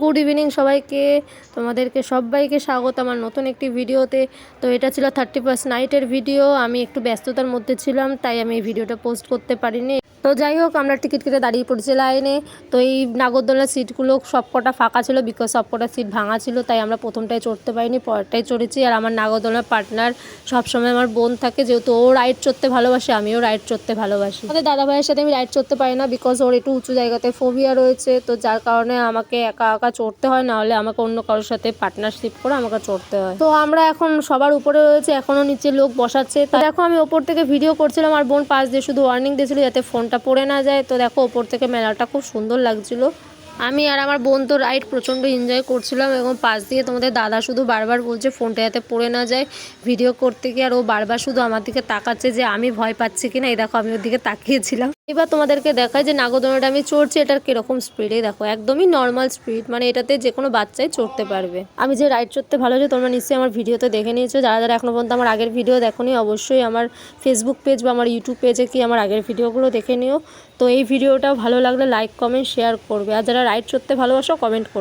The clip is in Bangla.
গুড ইভিনিং সবাইকে। তোমাদেরকে সবাইকে স্বাগত আমার নতুন একটি ভিডিওতে। তো এটা ছিল 31st নাইটের ভিডিও। আমি একটু ব্যস্ততার মধ্যে ছিলাম, তাই আমি এই ভিডিওটা পোস্ট করতে পারিনি। তো যাই হোক, আমরা টিকিট কেটে দাঁড়িয়ে পড়েছি লাইনে। তো এই নাগরদোলার সিটগুলো সবকটা ফাঁকা ছিল, বিকজ সবকটা সিট ভাঙা ছিল, তাই আমরা প্রথমটায় চড়তে পারিনি, পরেরটাই চড়েছি। আর আমার নাগরদোলার পার্টনার সবসময় আমার বোন থাকে, যেহেতু ও রাইড চড়তে ভালোবাসে, আমিও রাইড চড়তে ভালোবাসি। আমাদের দাদা ভাইয়ের সাথে আমি রাইড চড়তে পারি না, বিকজ ওর একটু উঁচু জায়গাতে ফোবিয়া রয়েছে। তো যার কারণে আমাকে একা একা চড়তে হয়, না হলে আমাকে অন্য কারোর সাথে পার্টনারশিপ করে আমাকে চড়তে হয়। তো আমরা এখন সবার উপরে রয়েছে, এখনো নিচে লোক বসাচ্ছে। তো দেখো, আমি ওপর থেকে ভিডিও করছিলাম, আর বোন পাশ দিয়ে শুধু ওয়ার্নিং দিয়েছিল যাতে ফোনটা পড়ে না যায়। তো দেখো, ওপর থেকে মেলাটা খুব সুন্দর লাগছিল। আমি আর আমার বোন তো রাইড প্রচণ্ড এনজয় করছিলাম, এবং পাশ দিয়ে তোমাদের দাদা শুধু বারবার বলছে ফোনটা যাতে পড়ে না যায় ভিডিও করতে গিয়ে। আর ও বারবার শুধু আমার দিকে তাকাচ্ছে যে আমি ভয় পাচ্ছি কিনা। এই দেখো, আমি ওর দিকে তাকিয়েছিলাম। এবার তোমাদেরকে দেখায় যে নাগরদোলনাটা আমি চড়ছি, এটার কিরকম স্পিডে দেখো, একদমই নর্মাল স্পিড, মানে এটাতে যে কোনো বাচ্চাই চড়তে পারবে। আমি যে রাইড চড়তে ভালো যে তোমরা নিশ্চয়ই আমার ভিডিওতে দেখে নিয়েছো। যারা যারা এখনো পর্যন্ত আমার আগের ভিডিও দেখোনি, অবশ্যই আমার ফেসবুক পেজ বা আমার ইউটিউব পেজে কি আমার আগের ভিডিওগুলো দেখে নিও। তো এই ভিডিওটা ভালো লাগলে লাইক কমেন্ট শেয়ার করবে, আর যারা রাইড চড়তে ভালোবাসো কমেন্ট করবে।